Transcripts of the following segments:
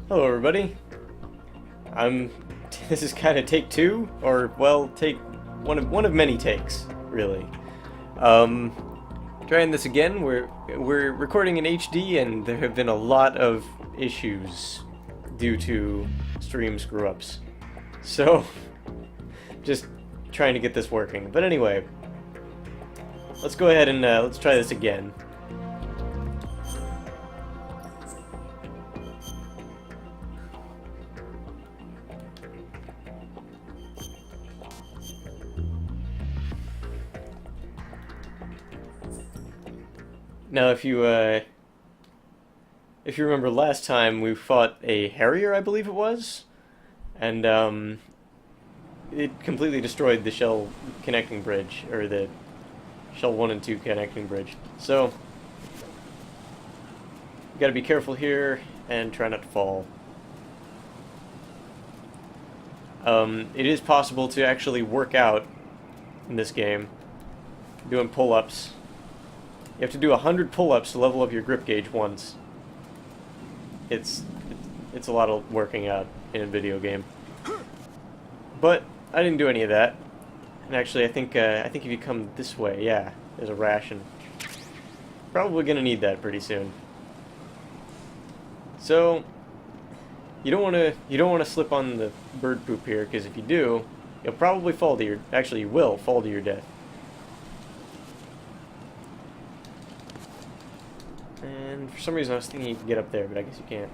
Hello, everybody. I'm. This is kind of take two, or well, take one of many takes, really. Um, Trying this again. We're recording in HD, and there have been a lot of issues due to stream screw-ups. So, just trying to get this working. But anyway, let's go ahead and let's try this again. Now, if you remember last time, we fought a Harrier, I believe it was, and it completely destroyed the Shell connecting bridge, or the Shell 1 and 2 connecting bridge. So, you gotta be careful here and try not to fall. It is possible to actually work out in this game, doing pull-ups. You have to do 100 pull-ups to level up your grip gauge once. It's a lot of working out in a video game. But I didn't do any of that. And actually, I think if you come this way, yeah, there's a ration. Probably gonna need that pretty soon. So you don't want to slip on the bird poop here, because if you do, you'll probably fall to your. Actually, you will fall to your death. And for some reason I was thinking you could get up there, but I guess you can't.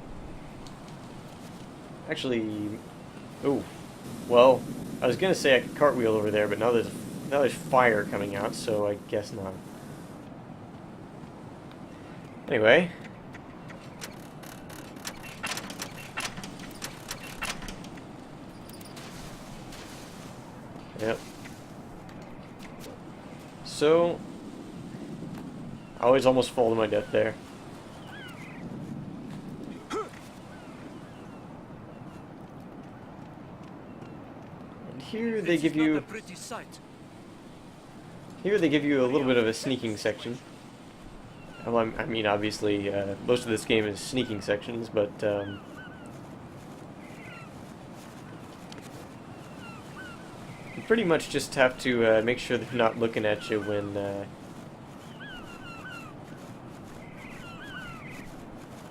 Actually, ooh, well, I was gonna say I could cartwheel over there, but now there's fire coming out, so I guess not. Anyway. Yep. So, I always almost fall to my death there. And here they give you a little bit of a sneaking section. Well, I mean, obviously, most of this game is sneaking sections, but you pretty much just have to make sure they're not looking at you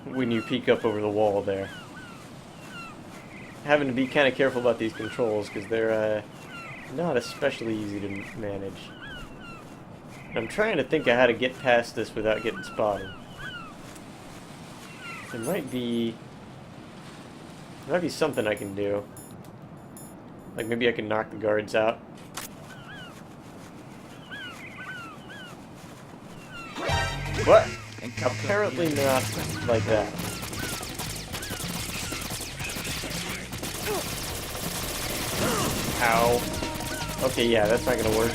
when you peek up over the wall there. Having to be kind of careful about these controls, because they're not especially easy to manage. I'm trying to think of how to get past this without getting spotted. There might be something I can do. Like maybe I can knock the guards out. What? Apparently not like that. Ow. Okay, yeah, that's not gonna work.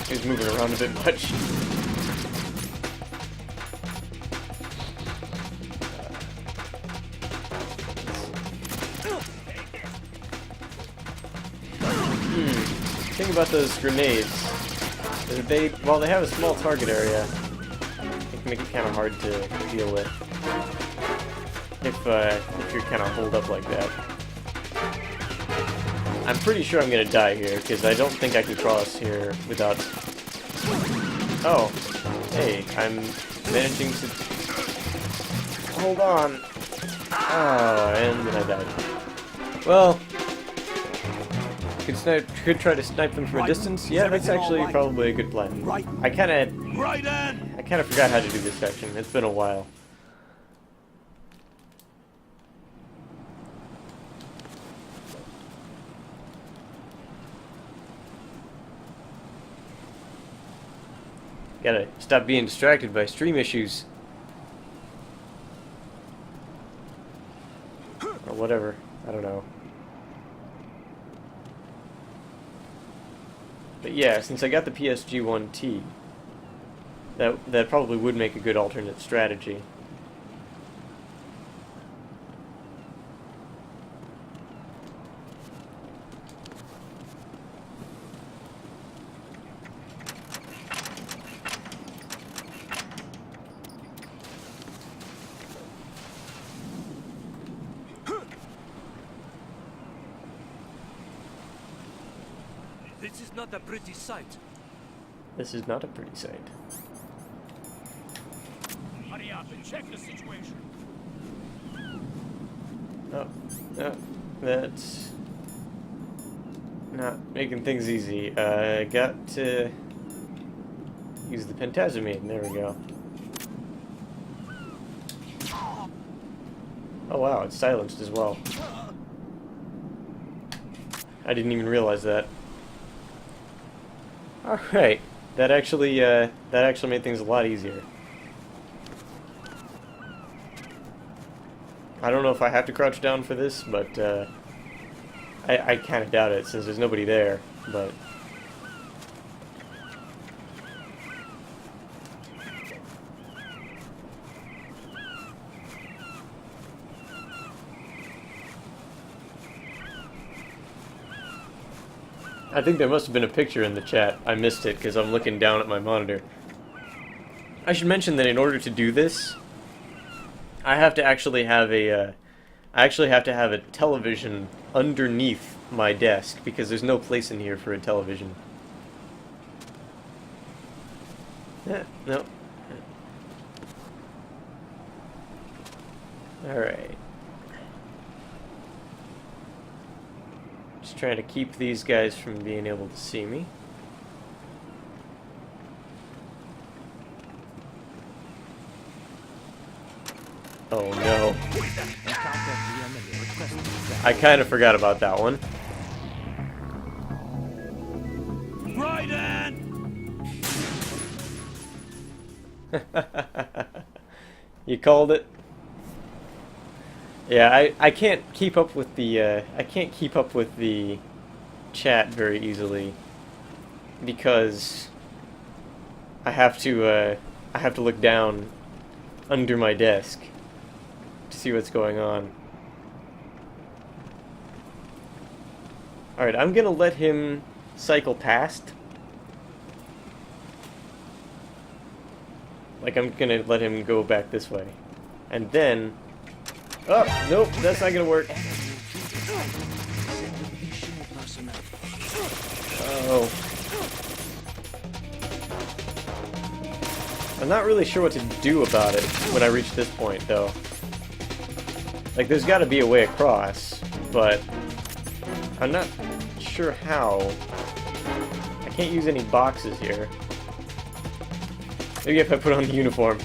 He's moving around a bit much. The thing about those grenades is that while they have a small target area, they can make it kind of hard to deal with if you're kind of holed up like that. I'm pretty sure I'm gonna die here, because I don't think I can cross here without... Oh, hey, I'm managing to... Hold on. Oh, and then I died. Well, could try to snipe them from a distance. Yeah, that's actually probably a good plan. I kind of forgot how to do this section. It's been a while. Gotta stop being distracted by stream issues. Or whatever. I don't know. But yeah, since I got the PSG-1T, that probably would make a good alternate strategy. This is not a pretty sight. This is not a pretty sight. Hurry up and check the situation. Oh, no, that's not making things easy. I got to use the pentazimine. There we go. Oh wow, it's silenced as well. I didn't even realize that. Alright, that actually made things a lot easier. I don't know if I have to crouch down for this, but I kind of doubt it since there's nobody there, but... I think there must have been a picture in the chat. I missed it because I'm looking down at my monitor. I should mention that in order to do this, I have to actually have a, television underneath my desk because there's no place in here for a television. No. Alright. Just trying to keep these guys from being able to see me. Oh no. I kind of forgot about that one. You called it? Yeah, I can't keep up with the chat very easily because I have to look down under my desk to see what's going on. Alright, I'm gonna let him cycle past. Like, I'm gonna let him go back this way. And then... Oh, nope, that's not gonna work. Oh. I'm not really sure what to do about it when I reach this point, though. Like, there's gotta be a way across, but I'm not sure how. I can't use any boxes here. Maybe if I put on the uniform.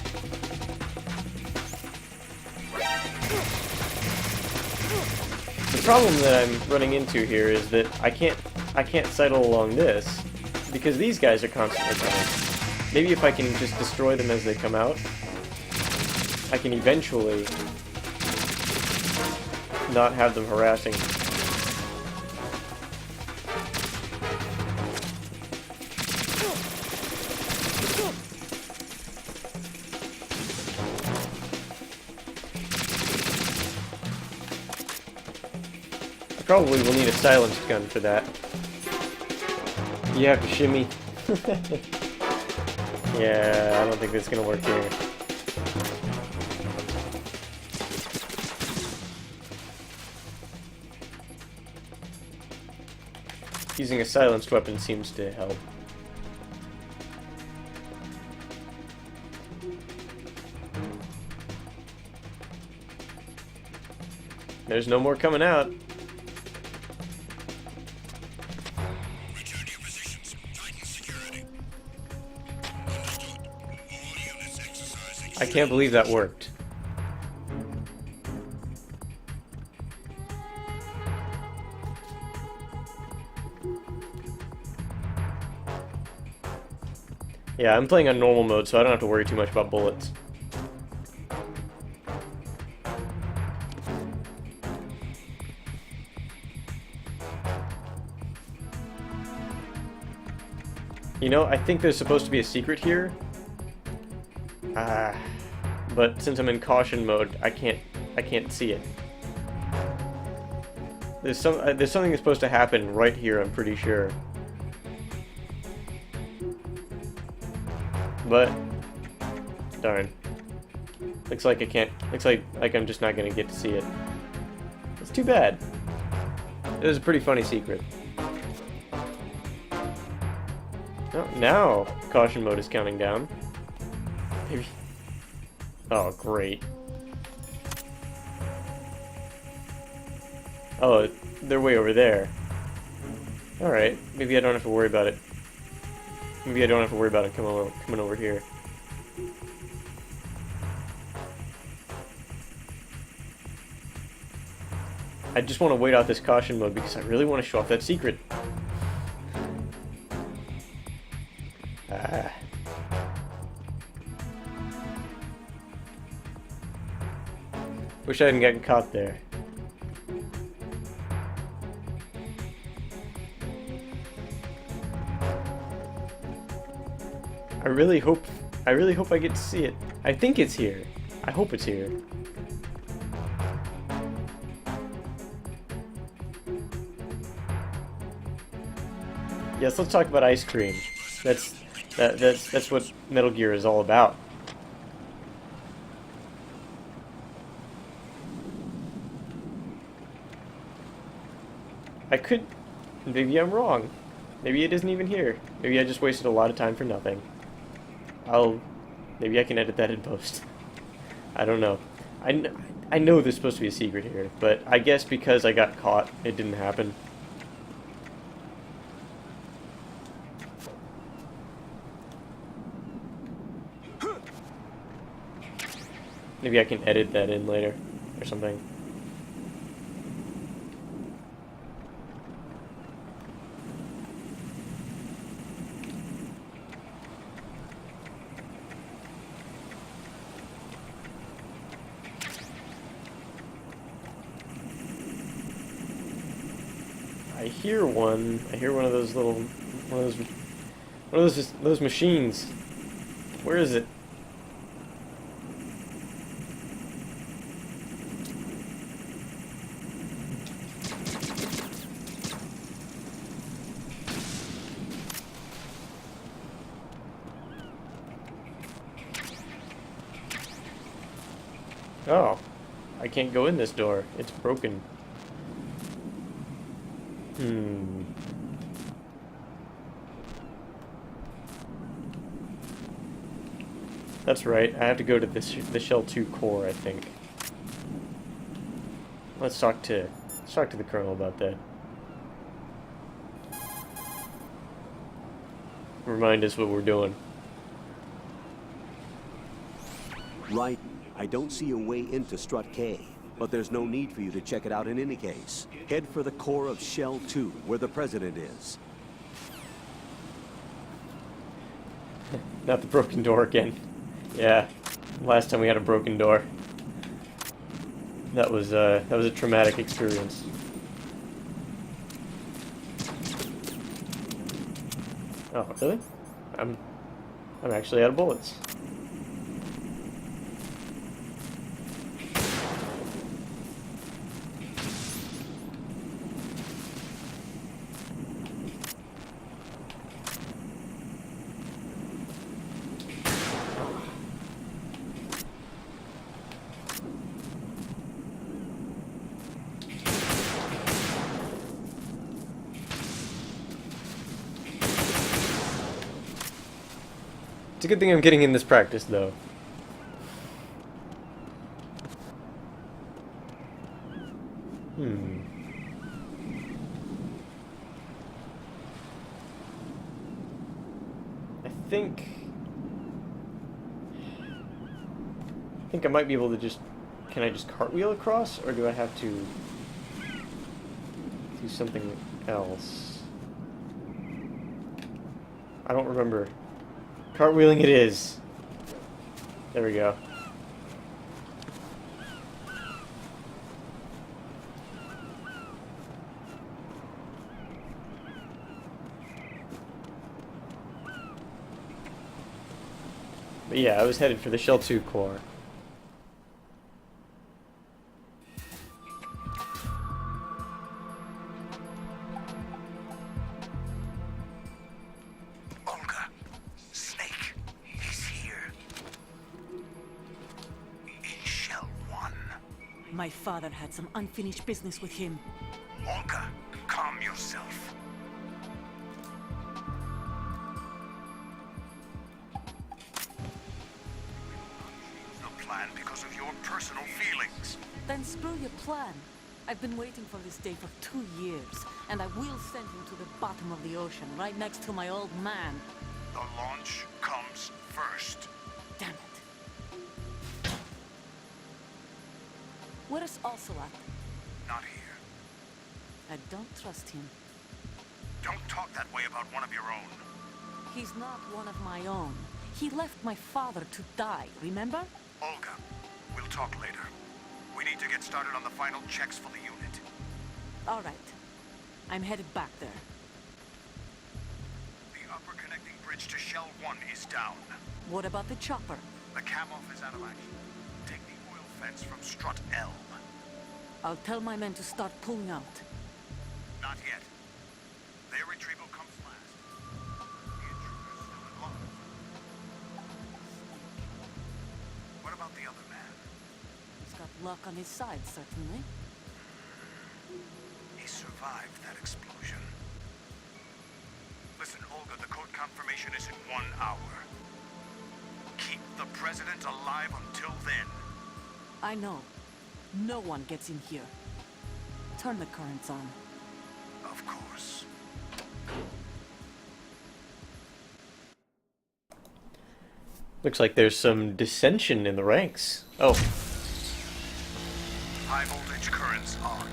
The problem that I'm running into here is that I can't sidle along this because these guys are constantly coming. Maybe if I can just destroy them as they come out, I can eventually not have them harassing. I probably will need a silenced gun for that. You have to shimmy. Yeah, I don't think that's gonna work here. Using a silenced weapon seems to help. There's no more coming out. Return to your positions. Tighten security. Understood. All units exercising. I can't believe that worked. Yeah, I'm playing on normal mode, so I don't have to worry too much about bullets. You know, I think there's supposed to be a secret here. But since I'm in caution mode, I can't see it. There's something that's supposed to happen right here, I'm pretty sure. But darn. Looks like I can't. Looks like I'm just not gonna get to see it. It's too bad. It was a pretty funny secret. Oh, now caution mode is counting down. Maybe. Oh, great. Oh, they're way over there. Alright, maybe I don't have to worry about it. Maybe I don't have to worry about it coming over here. I just want to wait out this caution mode because I really want to show off that secret. Ah. Wish I hadn't gotten caught there. I really hope I get to see it. I think it's here. I hope it's here. Yes, let's talk about ice cream. That's what Metal Gear is all about. I could... Maybe I'm wrong. Maybe it isn't even here. Maybe I just wasted a lot of time for nothing. Maybe I can edit that in post. I don't know. I know there's supposed to be a secret here, but I guess because I got caught, it didn't happen. Maybe I can edit that in later, or something. I hear one. I hear one of those little, those machines. Where is it? Oh, I can't go in this door. It's broken. That's right. I have to go to the Shell 2 core, I think. Let's talk to the Colonel about that. Remind us what we're doing. Right. I don't see a way into Strut K, but there's no need for you to check it out in any case. Head for the core of Shell 2, where the President is. Not the broken door again. Yeah, last time we had a broken door. That was a traumatic experience. Oh, really? I'm actually out of bullets. It's a good thing I'm getting in this practice, though. I think I might be able to just... Can I just cartwheel across, or do I have to do something else? I don't remember. Cartwheeling it is. There we go. But yeah, I was headed for the Shell 2 core. Olga, Snake, he's here. In Shell 1. My father had some unfinished business with him. Olga, calm yourself. your personal feelings. Then screw your plan. I've been waiting for this day for 2 years, and I will send him to the bottom of the ocean, right next to my old man. The launch comes first. Damn it. Where is Ocelot? Not here. I don't trust him. Don't talk that way about one of your own. He's not one of my own. He left my father to die, remember? Olga, we'll talk later. We need to get started on the final checks for the unit. All right. I'm headed back there. The upper connecting bridge to Shell 1 is down. What about the chopper? The cam-off is out of action. Take the oil fence from strut L. I'll tell my men to start pulling out. Not yet. Their retrieval comes last. The intruder's still at large. What about the other man? He's got luck on his side, certainly. He survived that explosion. Listen, Olga, the code confirmation is in 1 hour. Keep the president alive until then. I know. No one gets in here. Turn the currents on. Of course. Looks like there's some dissension in the ranks. Oh, High voltage currents on.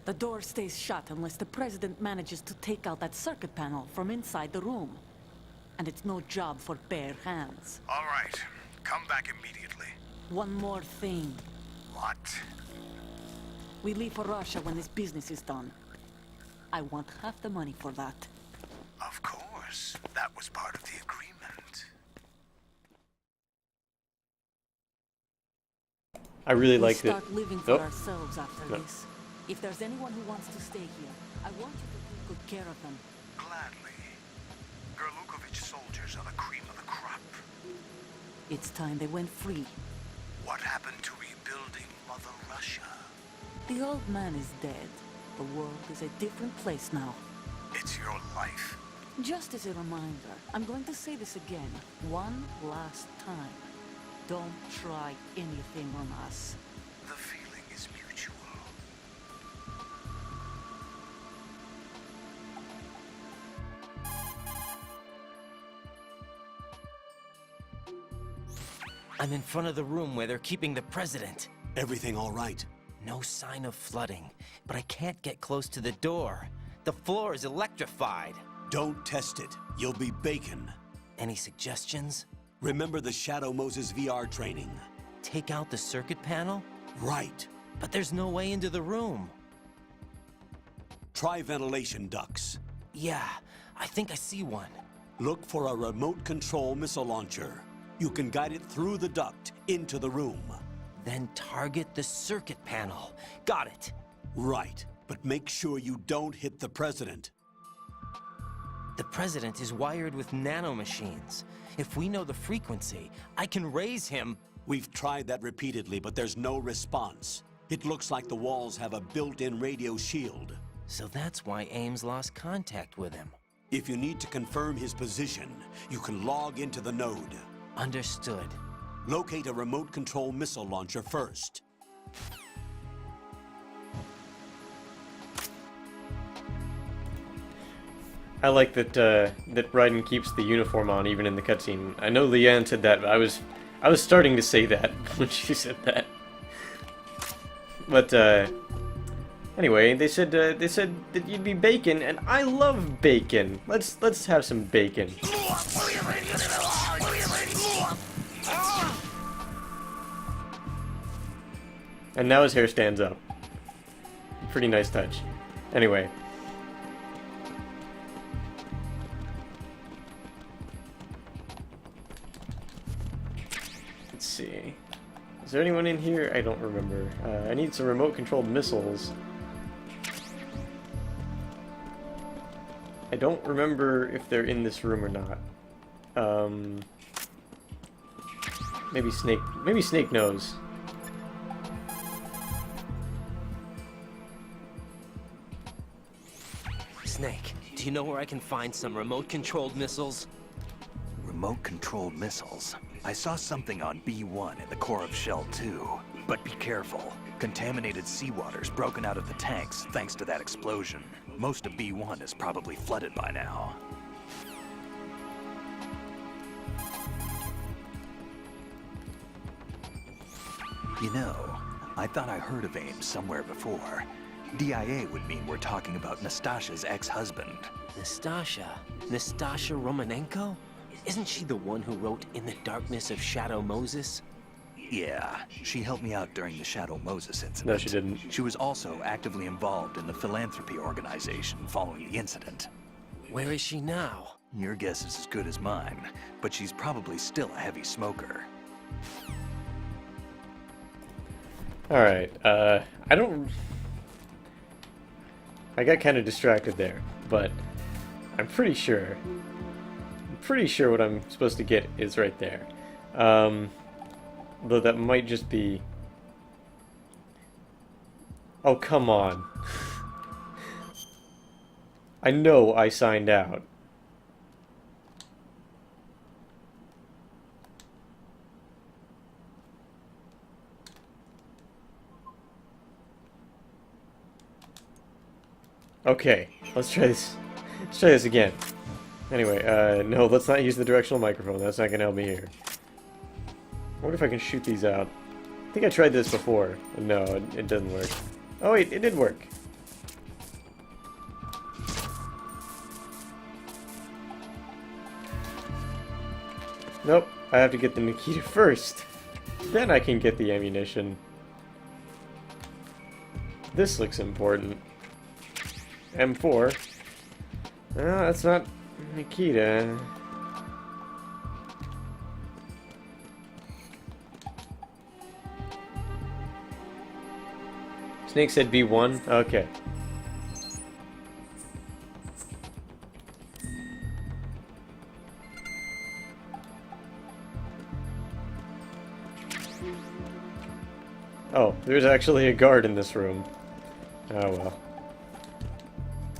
The door stays shut unless the president manages to take out that circuit panel from inside the room. And it's no job for bare hands. All right. Come back immediately. One more thing. What? We leave for Russia when this business is done. I want half the money for that. Of course. That was part of the agreement. I really We'll like that. start living for Oh. ourselves after No. this. If there's anyone who wants to stay here, I want you to take good care of them. Gladly. Gerlukovich soldiers are the cream of the crop. It's time they went free. What happened to rebuilding Mother Russia? The old man is dead. The world is a different place now. It's your life. Just as a reminder, I'm going to say this again, one last time. Don't try anything on us. The feeling is mutual. I'm in front of the room where they're keeping the president. Everything all right? No sign of flooding, but I can't get close to the door. The floor is electrified. Don't test it. You'll be bacon. Any suggestions? Remember the Shadow Moses VR training? Take out the circuit panel? Right. But there's no way into the room. Try ventilation ducts. Yeah, I think I see one. Look for a remote control missile launcher. You can guide it through the duct into the room. Then target the circuit panel. Got it. Right. But make sure you don't hit the president. The president is wired with nanomachines. If we know the frequency, I can raise him. We've tried that repeatedly, but there's no response. It looks like the walls have a built-in radio shield. So that's why Ames lost contact with him. If you need to confirm his position, you can log into the node. Understood. Locate a remote control missile launcher first. I like that that Raiden keeps the uniform on even in the cutscene. I know Leanne said that, but I was starting to say that when she said that. But anyway, they said that you'd be bacon, and I love bacon. Let's have some bacon. And now his hair stands up. Pretty nice touch. Anyway. Let's see. Is there anyone in here? I don't remember. I need some remote-controlled missiles. I don't remember if they're in this room or not. Maybe Snake knows. Snake, do you know where I can find some remote-controlled missiles? Remote-controlled missiles? I saw something on B1 in the core of Shell 2. But be careful. Contaminated seawater's broken out of the tanks thanks to that explosion. Most of B1 is probably flooded by now. You know, I thought I heard of Ames somewhere before. DIA would mean we're talking about Nastasha's ex-husband. Nastasha? Nastasha Romanenko? Isn't she the one who wrote In the Darkness of Shadow Moses? Yeah, she helped me out during the Shadow Moses incident. No, she didn't. She was also actively involved in the philanthropy organization following the incident. Where is she now? Your guess is as good as mine, but she's probably still a heavy smoker. Alright, I got kind of distracted there, but I'm pretty sure what I'm supposed to get is right there. Though that might just be... Oh, come on. I know I signed out. Okay, let's try this. Let's try this again. Anyway, no, let's not use the directional microphone. That's not gonna help me here. I wonder if I can shoot these out. I think I tried this before. No, it doesn't work. Oh wait, it did work. Nope, I have to get the Nikita first. Then I can get the ammunition. This looks important. M4. No, that's not Nikita. Snake said B1? Okay. Oh, there's actually a guard in this room. Oh well.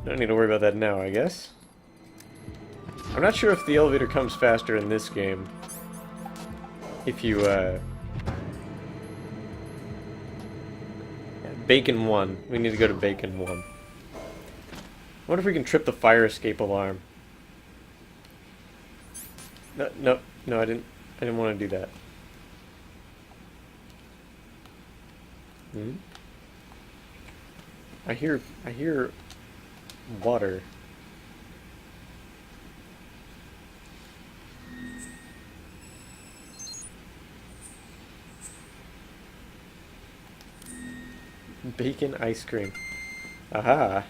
Don't need to worry about that now, I guess. I'm not sure if the elevator comes faster in this game. If you, Bacon 1. We need to go to Bacon 1. I wonder if we can trip the fire escape alarm. No, I didn't want to do that. Hmm? I hear water. Bacon ice cream. Aha.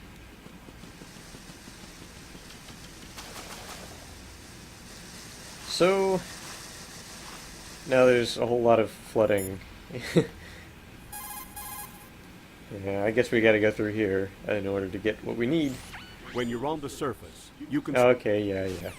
So now there's a whole lot of flooding. Yeah, I guess we gotta go through here in order to get what we need. When you're on the surface, you can... Okay, yeah.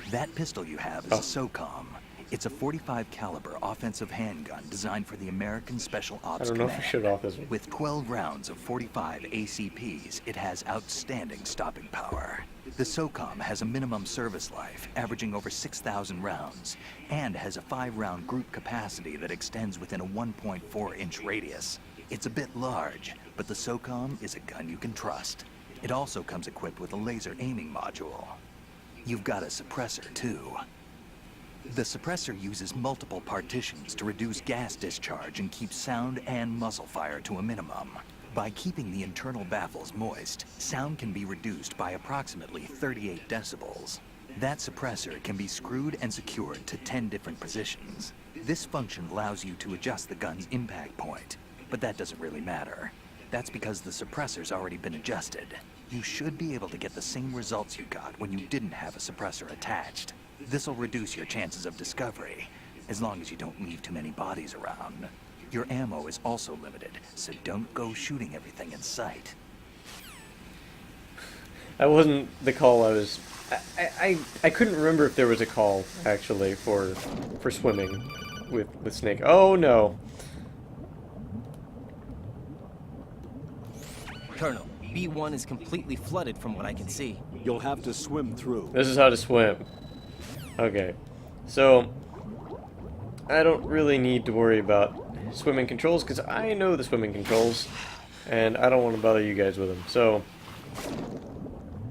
That pistol you have is a SOCOM. It's a .45 caliber offensive handgun designed for the American Special Ops I don't know if we should off this one. With 12 rounds of .45 ACPs, it has outstanding stopping power. The SOCOM has a minimum service life, averaging over 6,000 rounds, and has a 5-round group capacity that extends within a 1.4-inch radius. It's a bit large, but the SOCOM is a gun you can trust. It also comes equipped with a laser aiming module. You've got a suppressor, too. The suppressor uses multiple partitions to reduce gas discharge and keep sound and muzzle fire to a minimum. By keeping the internal baffles moist, sound can be reduced by approximately 38 decibels. That suppressor can be screwed and secured to 10 different positions. This function allows you to adjust the gun's impact point, but that doesn't really matter. That's because the suppressor's already been adjusted. You should be able to get the same results you got when you didn't have a suppressor attached. This'll reduce your chances of discovery, as long as you don't leave too many bodies around. Your ammo is also limited, so don't go shooting everything in sight. That wasn't the call I was... I couldn't remember if there was a call, actually, for swimming with Snake. Oh, no. Colonel, B1 is completely flooded from what I can see. You'll have to swim through. This is how to swim. Okay. So, I don't really need to worry about swimming controls, because I know the swimming controls, and I don't want to bother you guys with them. So,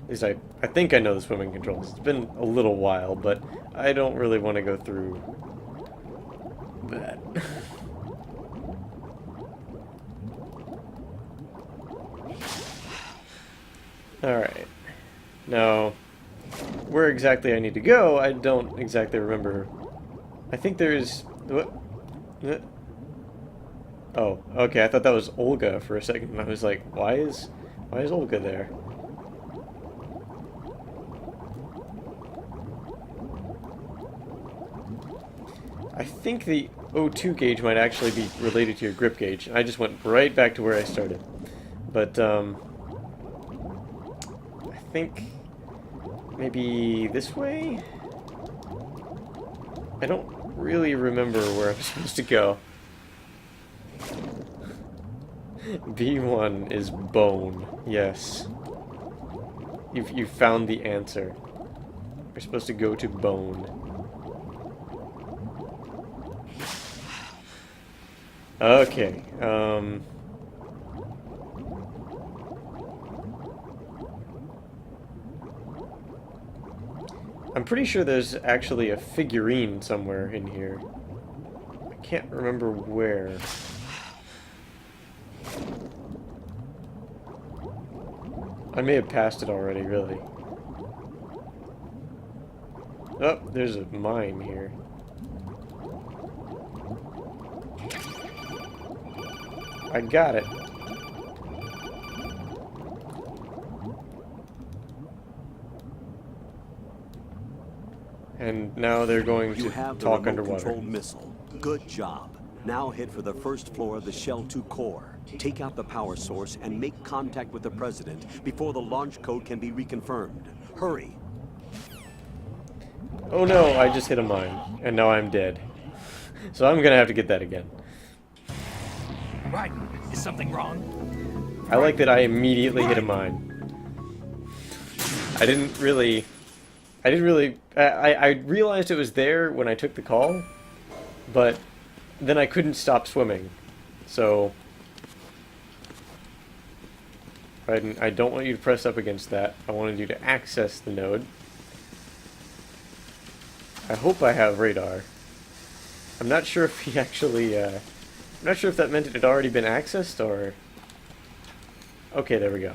at least I think I know the swimming controls. It's been a little while, but I don't really want to go through that. Alright. Now, where exactly I need to go, I don't exactly remember. I think there's... What? Oh, okay, I thought that was Olga for a second, and I was like, why is Olga there? I think the O2 gauge might actually be related to your grip gauge. I just went right back to where I started. But, I think maybe this way? I don't really remember where I'm supposed to go. B1 is bone. Yes. You've found the answer. We're supposed to go to bone. Okay, I'm pretty sure there's actually a figurine somewhere in here. I can't remember where. I may have passed it already, really. Oh, there's a mine here. I got it. And now they're going You to have the talk underwater. remote-controlled missile. Good job. Now head for the first floor of the Shell 2 core. Take out the power source and make contact with the President before the launch code can be reconfirmed. Hurry. Oh no, I just hit a mine. And now I'm dead. So I'm gonna have to get that again. Right. Is something wrong? I like that I immediately hit a mine. I realized it was there when I took the call, but then I couldn't stop swimming. So I don't want you to press up against that. I wanted you to access the node. I hope I have radar. I'm not sure if he actually, I'm not sure if that meant it had already been accessed, or... Okay, there we go.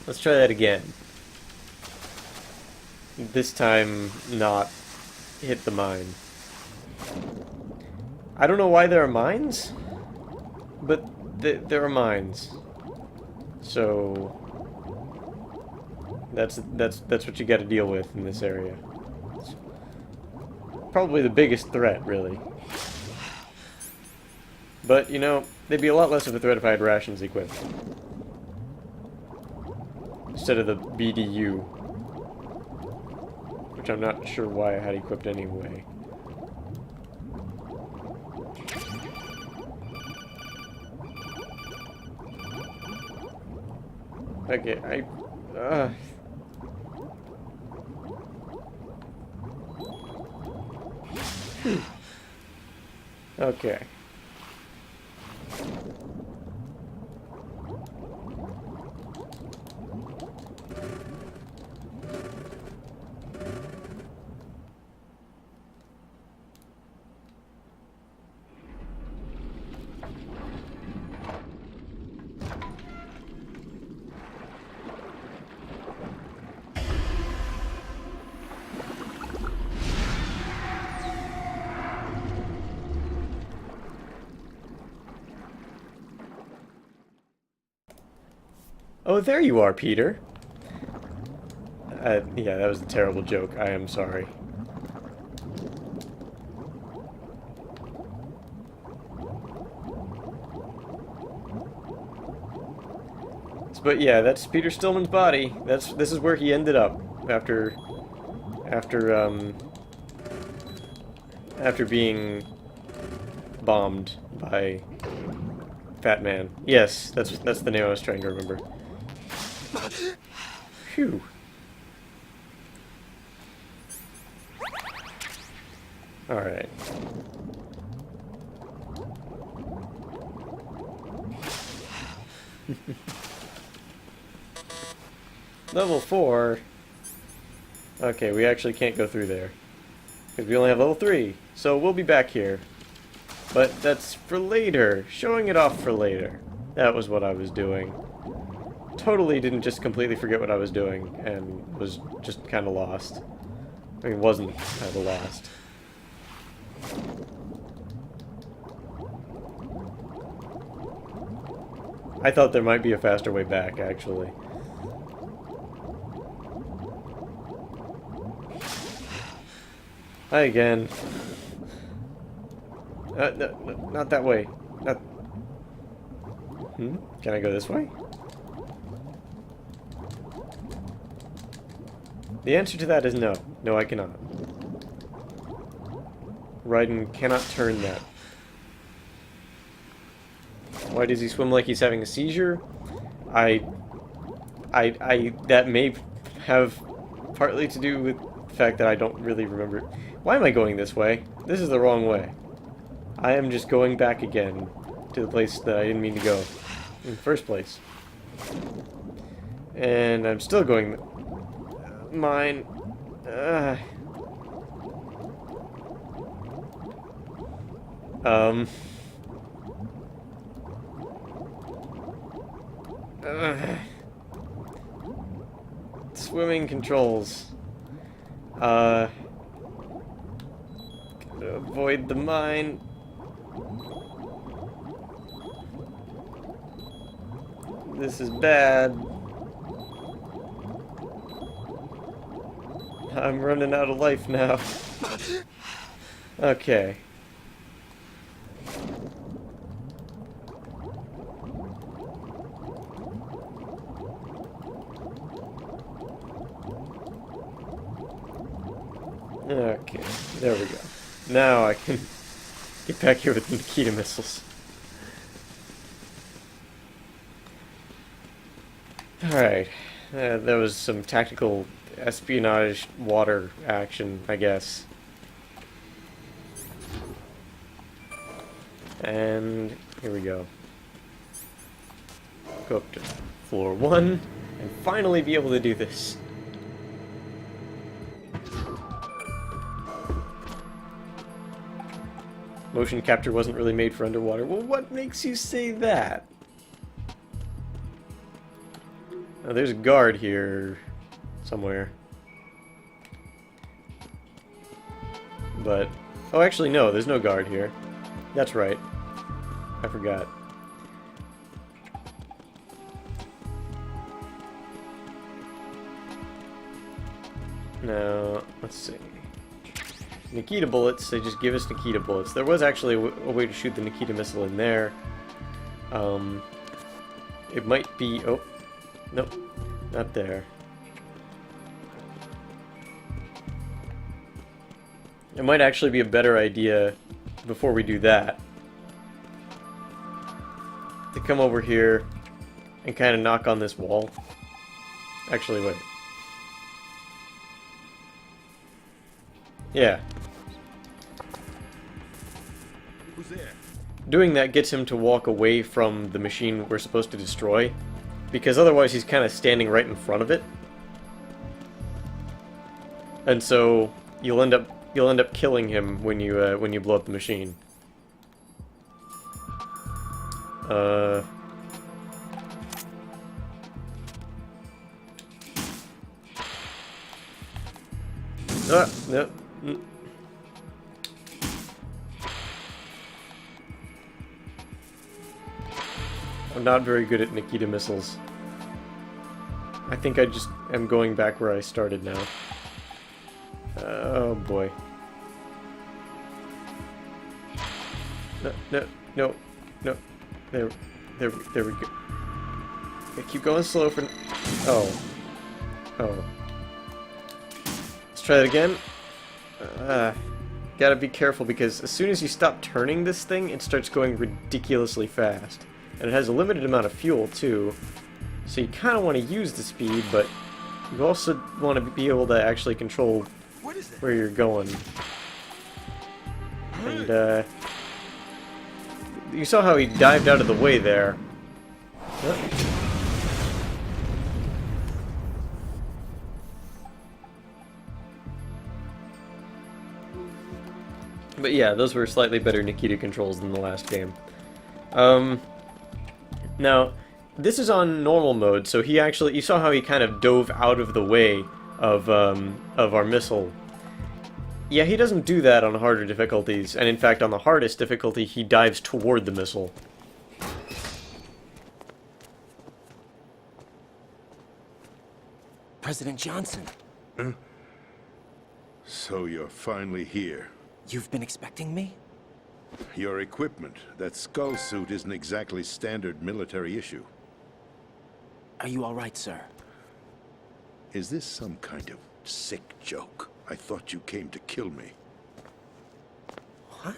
Let's try that again. This time, not hit the mine. I don't know why there are mines, but there are mines. So that's what you got to deal with in this area. It's probably the biggest threat, really. But you know, they'd be a lot less of a threat if I had rations equipped instead of the BDU, which I'm not sure why I had equipped anyway. Okay, Okay. Oh, there you are, Peter. Yeah, that was a terrible joke. I am sorry. But yeah, that's Peter Stillman's body. This is where he ended up after after being bombed by Fat Man. Yes, that's the name I was trying to remember. Phew. Alright. Level 4. Okay, we actually can't go through there. Because we only have level 3. So we'll be back here. But that's for later. Showing it off for later. That was what I was doing. Totally didn't just completely forget what I was doing and was just kind of lost. I mean, wasn't kind of lost. I thought there might be a faster way back, actually. Hi again. No, not that way. Not... Can I go this way? The answer to that is no. No, I cannot. Raiden cannot turn that. Why does he swim like he's having a seizure? That may have partly to do with the fact that I don't really remember. Why am I going this way? This is the wrong way. I am just going back again to the place that I didn't mean to go in the first place. And I'm still going... Mine... Swimming controls. Gotta avoid the mine. This is bad. I'm running out of life now. Okay. Okay, there we go. Now I can get back here with the Nikita missiles. Alright, there was some tactical espionage water action, I guess. And here we go. Go up to floor 1 and finally be able to do this. Motion capture wasn't really made for underwater. Well, what makes you say that? Oh, there's a guard here somewhere. But, oh, actually, no, there's no guard here. That's right. I forgot. Now, let's see. Nikita bullets, they just give us Nikita bullets. There was actually a way to shoot the Nikita missile in there. It might be... Oh, nope, not there. It might actually be a better idea, before we do that, to come over here and kind of knock on this wall. Actually, wait. Yeah. Who's there? Doing that gets him to walk away from the machine we're supposed to destroy, because otherwise he's kind of standing right in front of it. And so you'll end up killing him when you blow up the machine. No. I'm not very good at Nikita missiles. I think I just am going back where I started now. Oh boy. No. There we go. Okay, keep going slow for... Oh. Let's try that again. gotta be careful because as soon as you stop turning this thing, it starts going ridiculously fast. And it has a limited amount of fuel, too. So you kind of want to use the speed, but you also want to be able to actually control where you're going. And, you saw how he dived out of the way there. But yeah, those were slightly better Nikita controls than the last game. Now, this is on normal mode, so he actually, you saw how he kind of dove out of the way of our missile. Yeah, he doesn't do that on harder difficulties, and in fact on the hardest difficulty he dives toward the missile. President Johnson, So you're finally here. you've been expecting me? Your equipment, that skull suit, isn't exactly standard military issue. Are you all right, sir? Is this some kind of sick joke? I thought you came to kill me. What?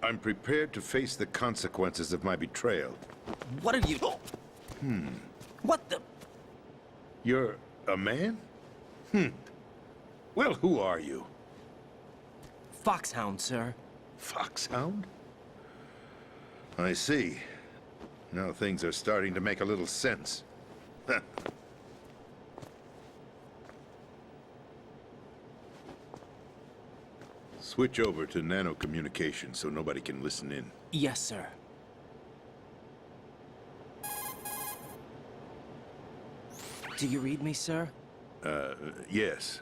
I'm prepared to face the consequences of my betrayal. What are you... What the... You're a man? Well, who are you? Foxhound, sir. Foxhound? I see. Now things are starting to make a little sense. Switch over to nano communication so nobody can listen in. Yes, sir. Do you read me, sir? Yes.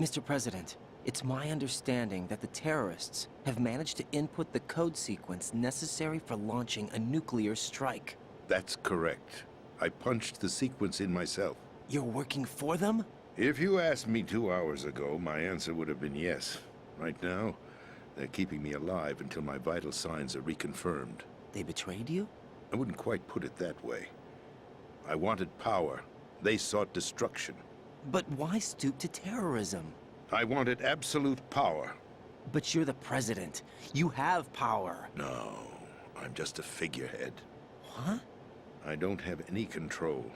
Mr. President, it's my understanding that the terrorists have managed to input the code sequence necessary for launching a nuclear strike. That's correct. I punched the sequence in myself. You're working for them? If you asked me 2 hours ago, my answer would have been yes. Right now, they're keeping me alive until my vital signs are reconfirmed. They betrayed you? I wouldn't quite put it that way. I wanted power. They sought destruction. But why stoop to terrorism? I wanted absolute power. But you're the president. You have power. No, I'm just a figurehead. What? I don't have any control.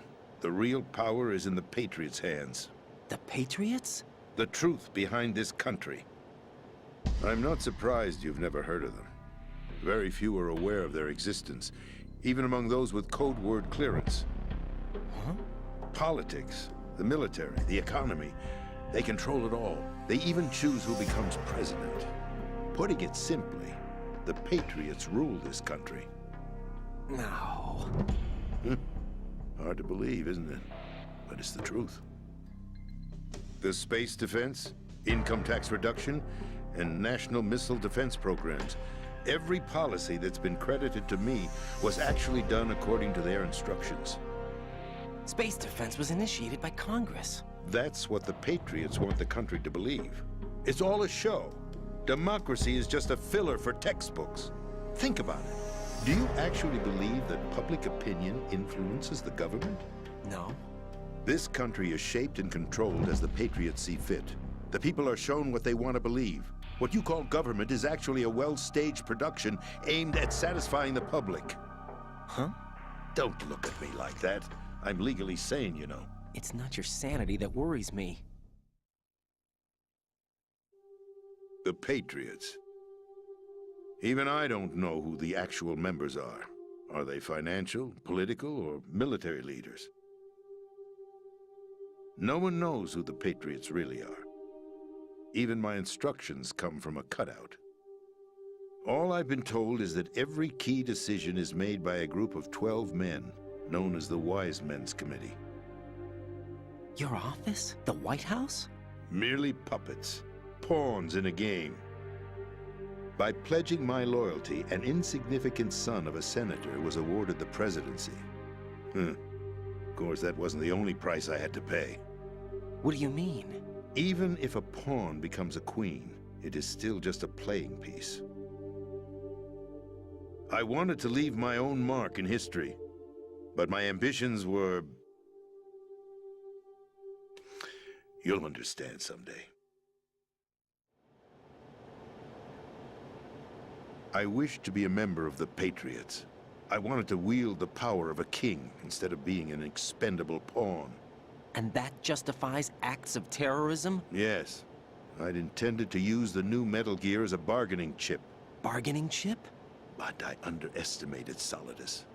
The real power is in the Patriots' hands. The Patriots? The truth behind this country. I'm not surprised you've never heard of them. Very few are aware of their existence, even among those with code word clearance. Huh? Politics, the military, the economy, they control it all. They even choose who becomes president. Putting it simply, the Patriots rule this country. No. Hard to believe, isn't it? But it's the truth. The space defense, income tax reduction, and national missile defense programs. Every policy that's been credited to me was actually done according to their instructions. Space defense was initiated by Congress. That's what the Patriots want the country to believe. It's all a show. Democracy is just a filler for textbooks. Think about it. Do you actually believe that public opinion influences the government? No. This country is shaped and controlled as the Patriots see fit. The people are shown what they want to believe. What you call government is actually a well-staged production aimed at satisfying the public. Huh? Don't look at me like that. I'm legally sane, you know. It's not your sanity that worries me. The Patriots. Even I don't know who the actual members are. Are they financial, political, or military leaders? No one knows who the Patriots really are. Even my instructions come from a cutout. All I've been told is that every key decision is made by a group of 12 men, known as the Wise Men's Committee. Your office? The White House? Merely puppets, pawns in a game. By pledging my loyalty, an insignificant son of a senator was awarded the presidency. Of course, that wasn't the only price I had to pay. What do you mean? Even if a pawn becomes a queen, it is still just a playing piece. I wanted to leave my own mark in history, but my ambitions were... You'll understand someday. I wished to be a member of the Patriots. I wanted to wield the power of a king instead of being an expendable pawn. And that justifies acts of terrorism? Yes. I'd intended to use the new Metal Gear as a bargaining chip. Bargaining chip? But I underestimated Solidus.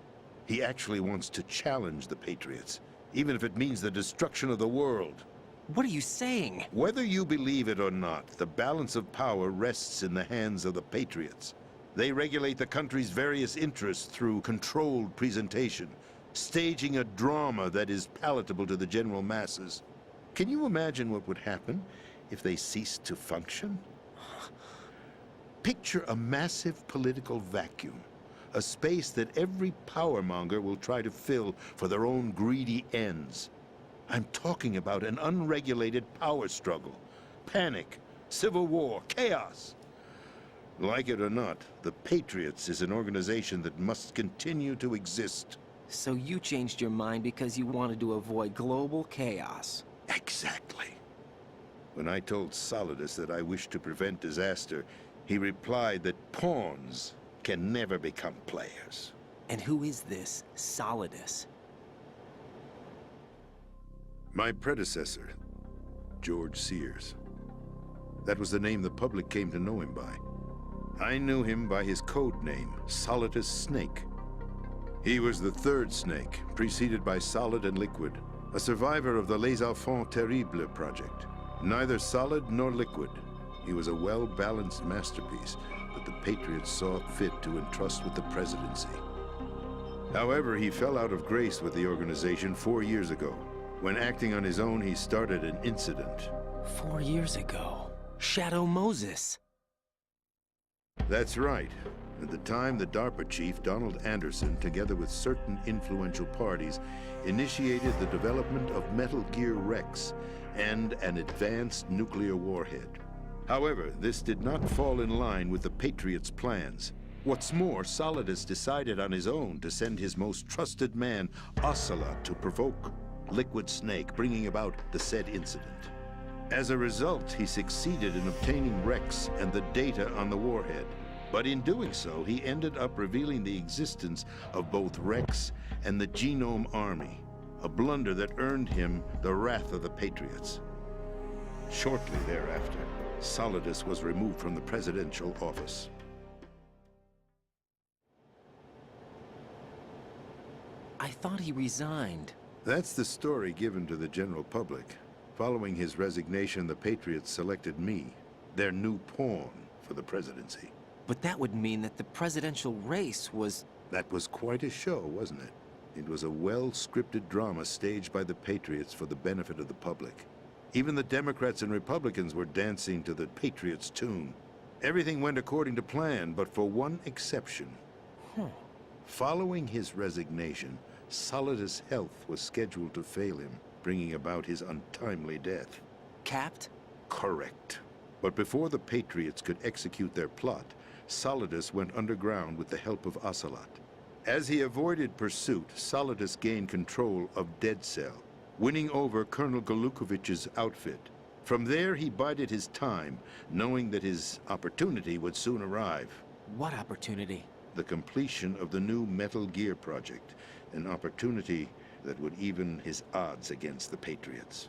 He actually wants to challenge the Patriots, even if it means the destruction of the world. What are you saying? Whether you believe it or not, the balance of power rests in the hands of the Patriots. They regulate the country's various interests through controlled presentation, staging a drama that is palatable to the general masses. Can you imagine what would happen if they ceased to function? Picture a massive political vacuum, a space that every powermonger will try to fill for their own greedy ends. I'm talking about an unregulated power struggle, panic, civil war, chaos. Like it or not, the Patriots is an organization that must continue to exist. So you changed your mind because you wanted to avoid global chaos. Exactly. When I told Solidus that I wished to prevent disaster, he replied that pawns can never become players. And who is this Solidus? My predecessor, George Sears. That was the name the public came to know him by. I knew him by his code name, Solidus Snake. He was the third Snake, preceded by Solid and Liquid, a survivor of the Les Enfants Terribles project. Neither solid nor liquid, he was a well-balanced masterpiece that the Patriots saw fit to entrust with the presidency. However, he fell out of grace with the organization 4 years ago. When acting on his own, he started an incident. 4 years ago. Shadow Moses. That's right. At the time, the DARPA chief, Donald Anderson, together with certain influential parties, initiated the development of Metal Gear Rex and an advanced nuclear warhead. However, this did not fall in line with the Patriots' plans. What's more, Solidus decided on his own to send his most trusted man, Ocelot, to provoke Liquid Snake, bringing about the said incident. As a result, he succeeded in obtaining Rex and the data on the warhead. But in doing so, he ended up revealing the existence of both Rex and the Genome Army, a blunder that earned him the wrath of the Patriots. Shortly thereafter, Solidus was removed from the presidential office. I thought he resigned. That's the story given to the general public. Following his resignation, the Patriots selected me, their new pawn, for the presidency. But that would mean that the presidential race was... That was quite a show, wasn't it? It was a well-scripted drama staged by the Patriots for the benefit of the public. Even the Democrats and Republicans were dancing to the Patriots' tune. Everything went according to plan, but for one exception. Following his resignation, Solidus' health was scheduled to fail him, bringing about his untimely death. Capped? Correct. But before the Patriots could execute their plot, Solidus went underground with the help of Ocelot. As he avoided pursuit, Solidus gained control of Dead Cell, winning over Colonel Golukovich's outfit. From there, he bided his time, knowing that his opportunity would soon arrive. What opportunity? The completion of the new Metal Gear project, an opportunity that would even his odds against the Patriots.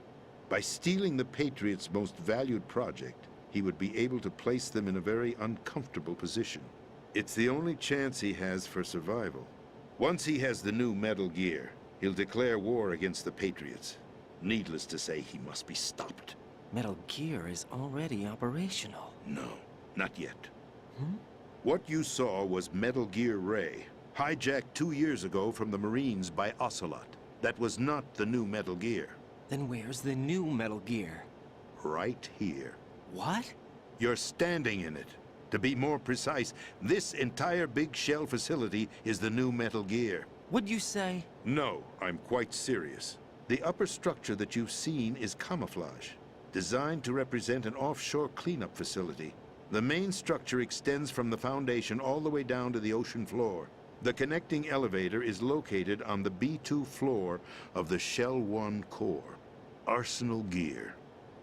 By stealing the Patriots' most valued project, he would be able to place them in a very uncomfortable position. It's the only chance he has for survival. Once he has the new Metal Gear, he'll declare war against the Patriots. Needless to say, he must be stopped. Metal Gear is already operational. No, not yet. What you saw was Metal Gear Ray, hijacked 2 years ago from the Marines by Ocelot. That was not the new Metal Gear. Then where's the new Metal Gear? Right here. What? You're standing in it. To be more precise, this entire big shell facility is the new Metal Gear. What'd you say? No, I'm quite serious. The upper structure that you've seen is camouflage, designed to represent an offshore cleanup facility. The main structure extends from the foundation all the way down to the ocean floor. The connecting elevator is located on the B2 floor of the Shell 1 core. Arsenal Gear.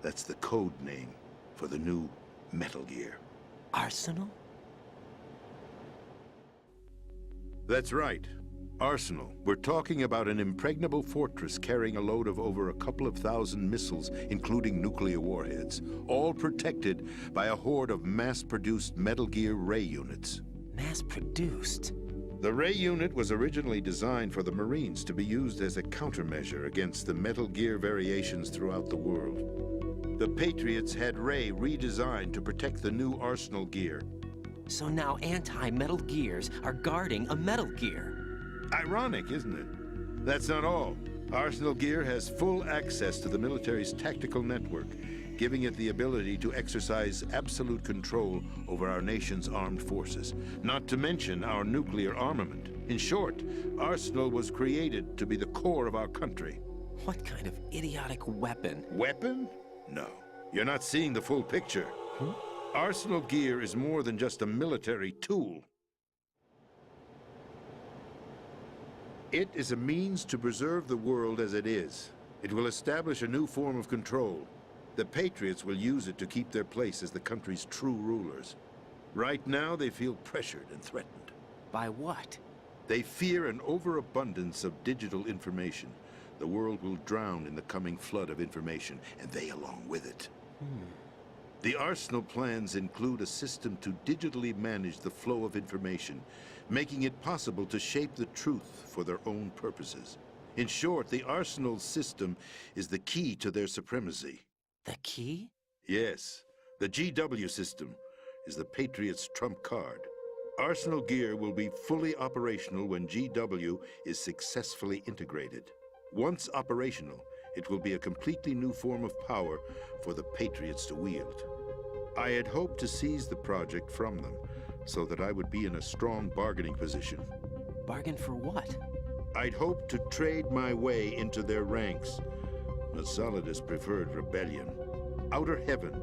That's the code name for the new Metal Gear. Arsenal? That's right. Arsenal. We're talking about an impregnable fortress carrying a load of over a couple of thousand missiles, including nuclear warheads, all protected by a horde of mass-produced Metal Gear Ray units. Mass-produced? The Ray unit was originally designed for the Marines to be used as a countermeasure against the Metal Gear variations throughout the world. The Patriots had Ray redesigned to protect the new Arsenal gear. So now anti-Metal Gears are guarding a Metal Gear. Ironic, isn't it? That's not all. Arsenal Gear has full access to the military's tactical network, giving it the ability to exercise absolute control over our nation's armed forces, not to mention our nuclear armament. In short, Arsenal was created to be the core of our country. What kind of idiotic weapon? Weapon? No. You're not seeing the full picture. Arsenal Gear is more than just a military tool. It is a means to preserve the world as it is. It will establish a new form of control. The Patriots will use it to keep their place as the country's true rulers. Right now, they feel pressured and threatened. By what? They fear an overabundance of digital information. The world will drown in the coming flood of information, and they along with it. The Arsenal plans include a system to digitally manage the flow of information, making it possible to shape the truth for their own purposes. In short, the Arsenal system is the key to their supremacy. The key? Yes, the GW system is the Patriots' trump card. Arsenal Gear will be fully operational when GW is successfully integrated. Once operational, it will be a completely new form of power for the Patriots to wield. I had hoped to seize the project from them, so that I would be in a strong bargaining position. Bargain for what? I'd hoped to trade my way into their ranks, but Solidus preferred rebellion. Outer Heaven,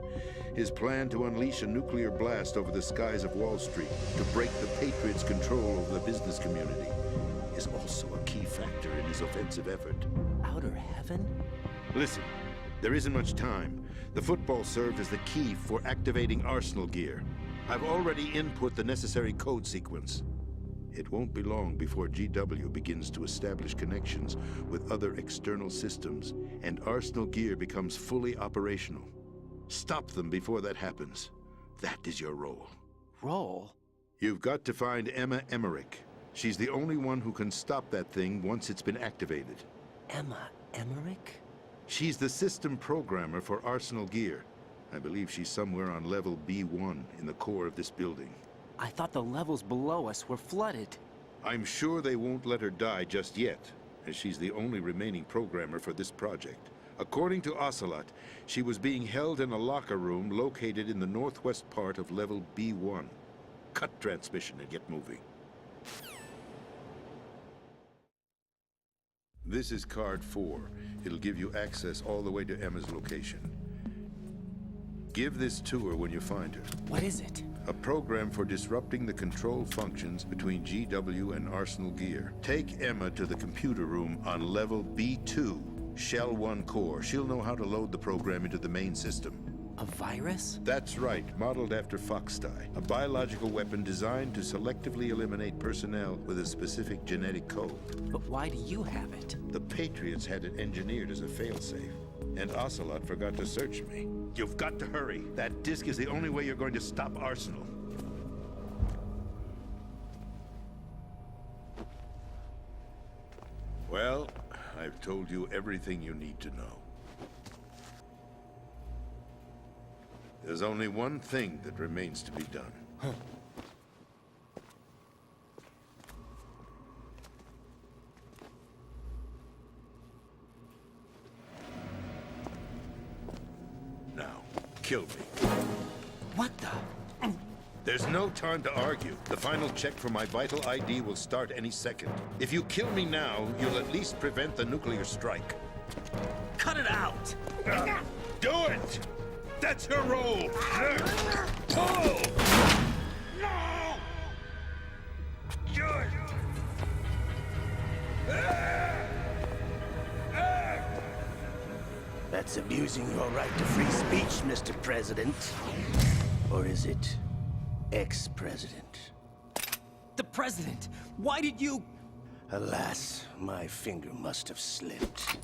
his plan to unleash a nuclear blast over the skies of Wall Street to break the Patriots' control over the business community, is also a key factor in his offensive effort. Outer Heaven? Listen, there isn't much time. The football served as the key for activating Arsenal Gear. I've already input the necessary code sequence. It won't be long before GW begins to establish connections with other external systems, and Arsenal Gear becomes fully operational. Stop them before that happens. That is your role. Role? You've got to find Emma Emmerich. She's the only one who can stop that thing once it's been activated. Emma Emmerich? She's the system programmer for Arsenal Gear. I believe she's somewhere on level B1 in the core of this building. I thought the levels below us were flooded. I'm sure they won't let her die just yet, as she's the only remaining programmer for this project. According to Ocelot, she was being held in a locker room located in the northwest part of level B1. Cut transmission and get moving. This is card 4. It'll give you access all the way to Emma's location. Give this to her when you find her. What is it? A program for disrupting the control functions between GW and Arsenal Gear. Take Emma to the computer room on level B2, Shell 1 core. She'll know how to load the program into the main system. A virus? That's right, modeled after Foxdie, a biological weapon designed to selectively eliminate personnel with a specific genetic code. But why do you have it? The Patriots had it engineered as a failsafe, and Ocelot forgot to search me. You've got to hurry. That disk is the only way you're going to stop Arsenal. Well, I've told you everything you need to know. There's only one thing that remains to be done. Now, kill me. What the? There's no time to argue. The final check for my vital ID will start any second. If you kill me now, you'll at least prevent the nuclear strike. Cut it out! Do it! That's your role! Pull! No! Good! That's abusing your right to free speech, Mr. President. Or is it ex-president? The President! Why did you... Alas, my finger must have slipped.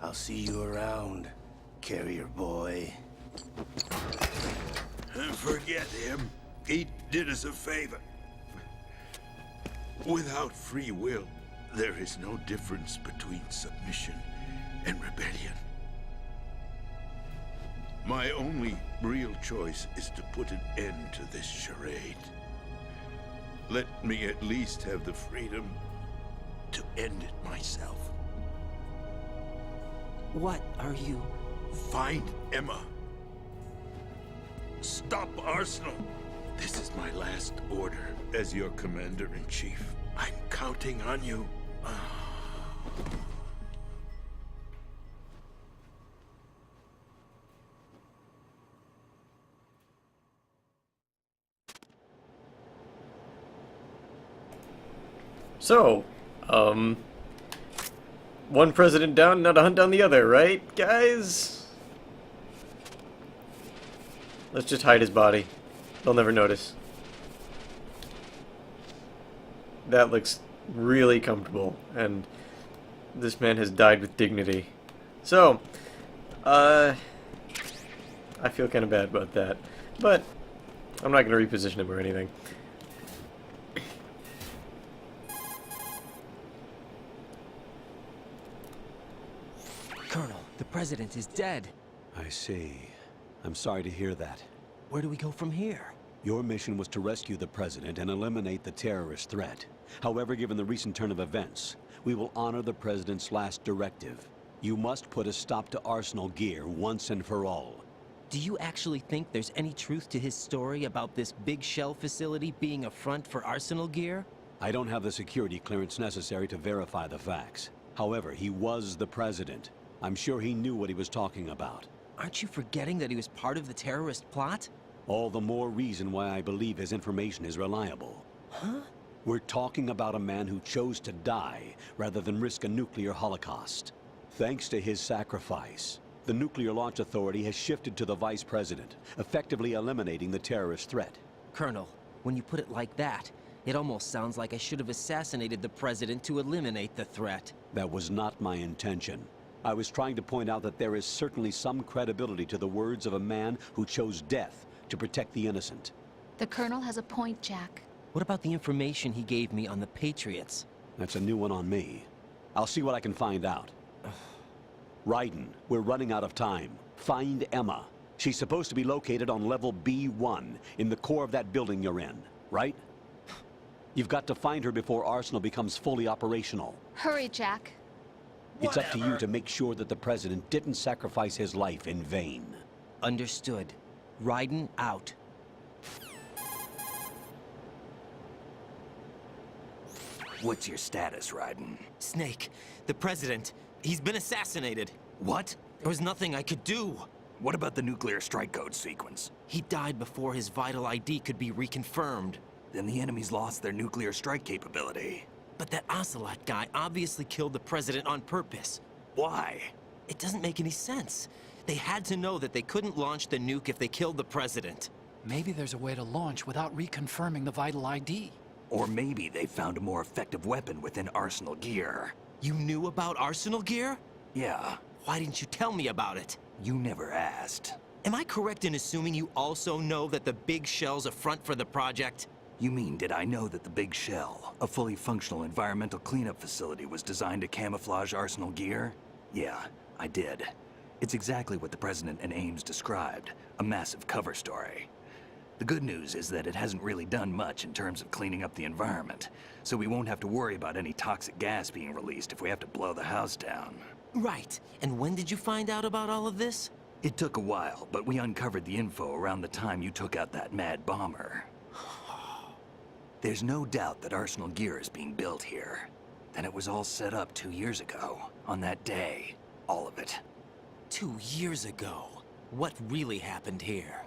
I'll see you around, carrier boy. Forget him. He did us a favor. Without free will, there is no difference between submission and rebellion. My only real choice is to put an end to this charade. Let me at least have the freedom to end it myself. What are you... Find Emma. Stop Arsenal. This is my last order as your commander-in-chief. I'm counting on you. So, one president down, not to hunt down the other, right, guys? Let's just hide his body. They'll never notice. That looks really comfortable, and this man has died with dignity. So, I feel kind of bad about that, but I'm not going to reposition him or anything. Colonel, the President is dead. I see. I'm sorry to hear that. Where do we go from here? Your mission was to rescue the President and eliminate the terrorist threat. However, given the recent turn of events, we will honor the President's last directive. You must put a stop to Arsenal Gear once and for all. Do you actually think there's any truth to his story about this big shell facility being a front for Arsenal Gear? I don't have the security clearance necessary to verify the facts. However, he was the President. I'm sure he knew what he was talking about. Aren't you forgetting that he was part of the terrorist plot? All the more reason why I believe his information is reliable. Huh? We're talking about a man who chose to die rather than risk a nuclear holocaust. Thanks to his sacrifice, the Nuclear Launch Authority has shifted to the Vice President, effectively eliminating the terrorist threat. Colonel, when you put it like that, it almost sounds like I should have assassinated the President to eliminate the threat. That was not my intention. I was trying to point out that there is certainly some credibility to the words of a man who chose death to protect the innocent. The Colonel has a point, Jack. What about the information he gave me on the Patriots? That's a new one on me. I'll see what I can find out. Raiden, we're running out of time. Find Emma. She's supposed to be located on level B1, in the core of that building you're in, right? You've got to find her before Arsenal becomes fully operational. Hurry, Jack. It's up to you to make sure that the President didn't sacrifice his life in vain. Understood. Raiden out. What's your status, Raiden? Snake, the President, he's been assassinated. What? There was nothing I could do. What about the nuclear strike code sequence? He died before his vital ID could be reconfirmed. Then the enemy's lost their nuclear strike capability. But that Ocelot guy obviously killed the President on purpose. Why? It doesn't make any sense. They had to know that they couldn't launch the nuke if they killed the President. Maybe there's a way to launch without reconfirming the vital ID. Or maybe they found a more effective weapon within Arsenal Gear. You knew about Arsenal Gear? Yeah. Why didn't you tell me about it? You never asked. Am I correct in assuming you also know that the Big Shell's a front for the project? You mean, did I know that the Big Shell, a fully functional environmental cleanup facility, was designed to camouflage Arsenal Gear? Yeah, I did. It's exactly what the President and Ames described, a massive cover story. The good news is that it hasn't really done much in terms of cleaning up the environment, so we won't have to worry about any toxic gas being released if we have to blow the house down. Right. And when did you find out about all of this? It took a while, but we uncovered the info around the time you took out that mad bomber. There's no doubt that Arsenal Gear is being built here. And it was all set up 2 years ago, on that day. All of it. 2 years ago? What really happened here?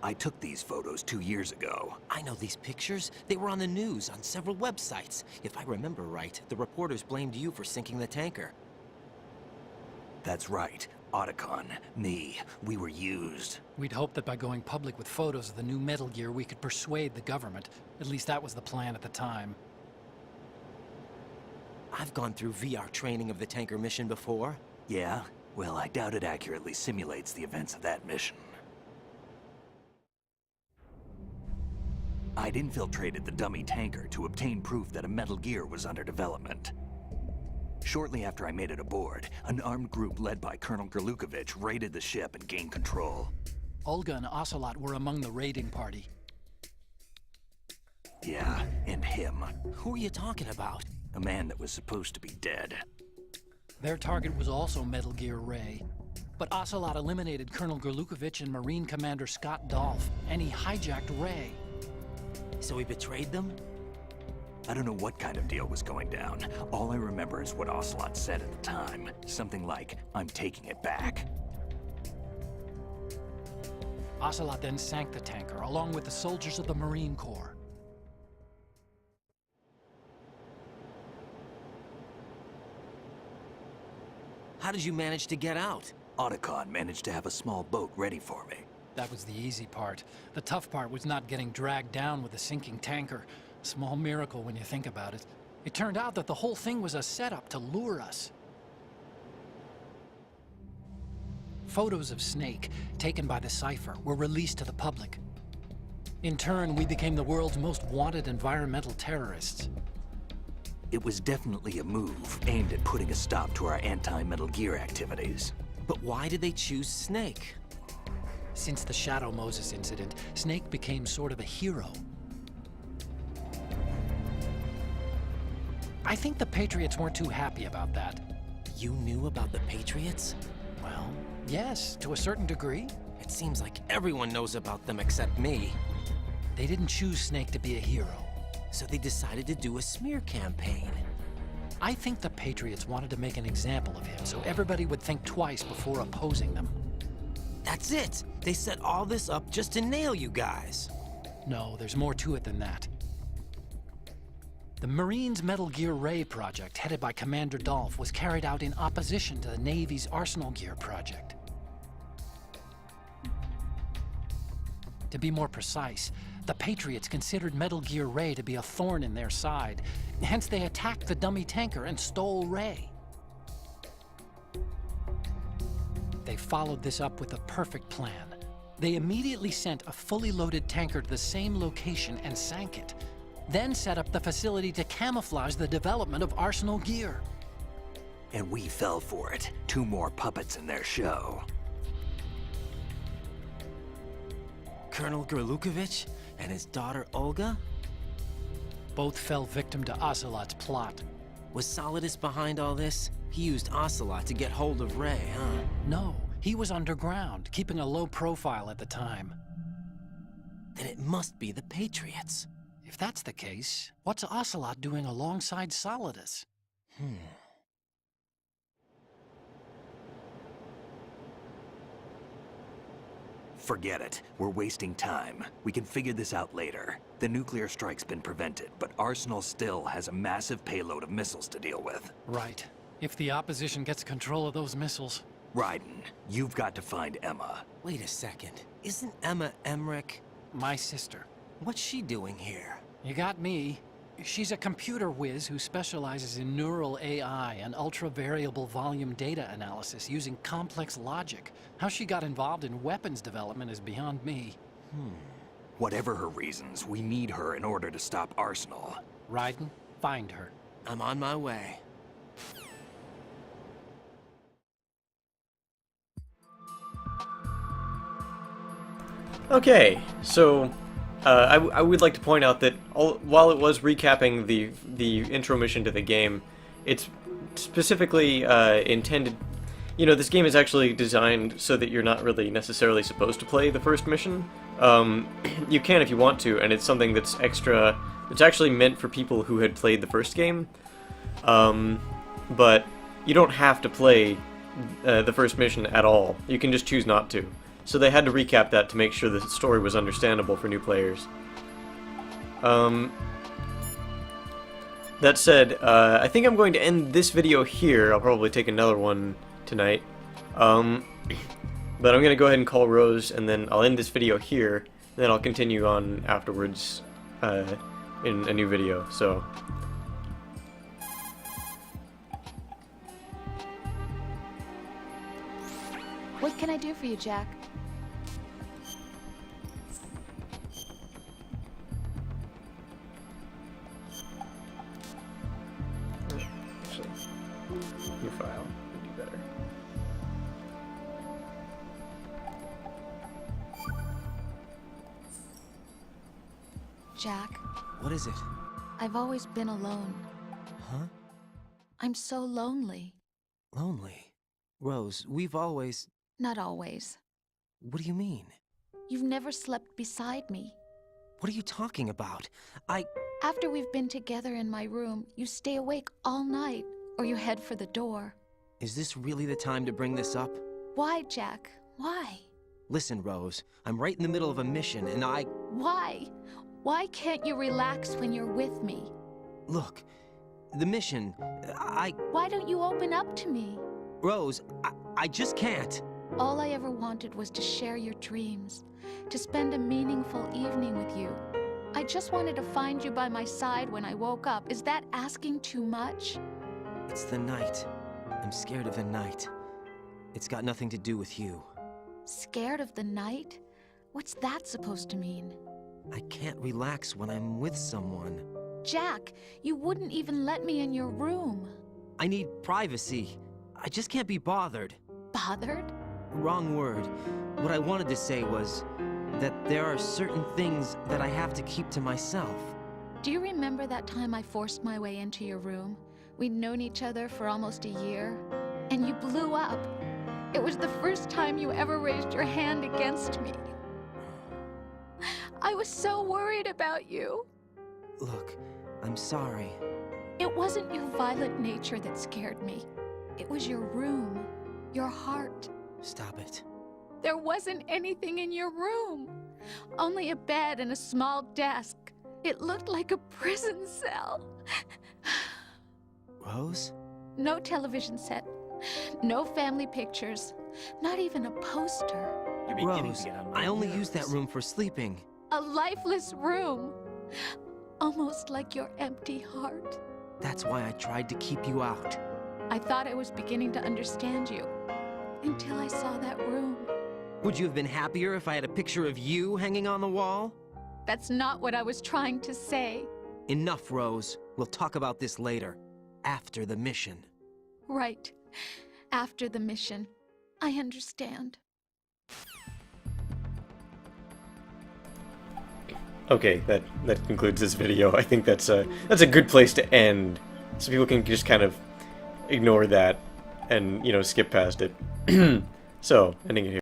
I took these photos 2 years ago. I know these pictures. They were on the news, on several websites. If I remember right, the reporters blamed you for sinking the tanker. That's right. Otacon, me, we were used. We'd hoped that by going public with photos of the new Metal Gear, we could persuade the government. At least that was the plan at the time. I've gone through VR training of the tanker mission before. Yeah? Well, I doubt it accurately simulates the events of that mission. I'd infiltrated the dummy tanker to obtain proof that a Metal Gear was under development. Shortly after I made it aboard, an armed group led by Colonel Gerlukovich raided the ship and gained control. Olga and Ocelot were among the raiding party. Yeah, and him. Who are you talking about? A man that was supposed to be dead. Their target was also Metal Gear Ray. But Ocelot eliminated Colonel Gerlukovich and Marine Commander Scott Dolph, and he hijacked Ray. So he betrayed them? I don't know what kind of deal was going down. All I remember is what Ocelot said at the time. Something like, "I'm taking it back." Ocelot then sank the tanker, along with the soldiers of the Marine Corps. How did you manage to get out? Otacon managed to have a small boat ready for me. That was the easy part. The tough part was not getting dragged down with a sinking tanker. A small miracle when you think about it. It turned out that the whole thing was a setup to lure us. Photos of Snake, taken by the Cypher, were released to the public. In turn, we became the world's most wanted environmental terrorists. It was definitely a move aimed at putting a stop to our anti-Metal Gear activities. But why did they choose Snake? Since the Shadow Moses incident, Snake became sort of a hero. I think the Patriots weren't too happy about that. You knew about the Patriots? Well, yes, to a certain degree. It seems like everyone knows about them except me. They didn't choose Snake to be a hero. So they decided to do a smear campaign. I think the Patriots wanted to make an example of him so everybody would think twice before opposing them. That's it! They set all this up just to nail you guys. No, there's more to it than that. The Marines' Metal Gear Ray project, headed by Commander Dolph, was carried out in opposition to the Navy's Arsenal Gear project. To be more precise, the Patriots considered Metal Gear Ray to be a thorn in their side. Hence, they attacked the dummy tanker and stole Ray. They followed this up with a perfect plan. They immediately sent a fully loaded tanker to the same location and sank it. Then set up the facility to camouflage the development of Arsenal Gear. And we fell for it. 2 more puppets in their show. Colonel Gerlukovich and his daughter Olga? Both fell victim to Ocelot's plot. Was Solidus behind all this? He used Ocelot to get hold of Ray, huh? No, he was underground, keeping a low profile at the time. Then it must be the Patriots. If that's the case, what's Ocelot doing alongside Solidus? Forget it. We're wasting time. We can figure this out later. The nuclear strike's been prevented, but Arsenal still has a massive payload of missiles to deal with. Right. If the opposition gets control of those missiles... Raiden, you've got to find Emma. Wait a second. Isn't Emma Emmerich? My sister. What's she doing here? You got me. She's a computer whiz who specializes in neural AI and ultra-variable volume data analysis using complex logic. How she got involved in weapons development is beyond me. Whatever her reasons, we need her in order to stop Arsenal. Raiden, find her. I'm on my way. Okay, so I would like to point out that while it was recapping the intro mission to the game, it's specifically intended. You know, this game is actually designed so that you're not really necessarily supposed to play the first mission. You can if you want to, and it's something that's extra. It's actually meant for people who had played the first game, but you don't have to play the first mission at all. You can just choose not to. So they had to recap that to make sure the story was understandable for new players. That said, I think I'm going to end this video here. I'll probably take another one tonight. But I'm gonna go ahead and call Rose, and then I'll end this video here, and then I'll continue on afterwards in a new video. So. What can I do for you, Jack? Actually, new file would be better. Jack, What is it? I've always been alone. Huh? I'm so lonely. Lonely? Rose, we've always... Not always. What do you mean? You've never slept beside me. What are you talking about? After we've been together in my room, you stay awake all night, or you head for the door. Is this really the time to bring this up? Why, Jack? Why? Listen, Rose, I'm right in the middle of a mission, and Why? Why can't you relax when you're with me? Look, the mission, Why don't you open up to me? Rose, I just can't. All I ever wanted was to share your dreams, to spend a meaningful evening with you. I just wanted to find you by my side when I woke up. Is that asking too much? It's the night. I'm scared of the night. It's got nothing to do with you. Scared of the night? What's that supposed to mean? I can't relax when I'm with someone. Jack, you wouldn't even let me in your room. I need privacy. I just can't be bothered. Bothered? Wrong word. What I wanted to say was that there are certain things that I have to keep to myself. Do you remember that time I forced my way into your room? We'd known each other for almost a year, and you blew up. It was the first time you ever raised your hand against me. I was so worried about you. Look, I'm sorry. It wasn't your violent nature that scared me. It was your room, your heart. Stop it. There wasn't anything in your room. Only a bed and a small desk. It looked like a prison cell. Rose? No television set. No family pictures. Not even a poster. Rose, I only use that room for sleeping. A lifeless room. Almost like your empty heart. That's why I tried to keep you out. I thought I was beginning to understand you. Until I saw that room. Would you have been happier if I had a picture of you hanging on the wall? That's not what I was trying to say. Enough, Rose. We'll talk about this later. After the mission. Right. After the mission. I understand. Okay, that concludes this video. I think that's a good place to end, so people can just kind of ignore that and, you know, skip past it. So, ending it here.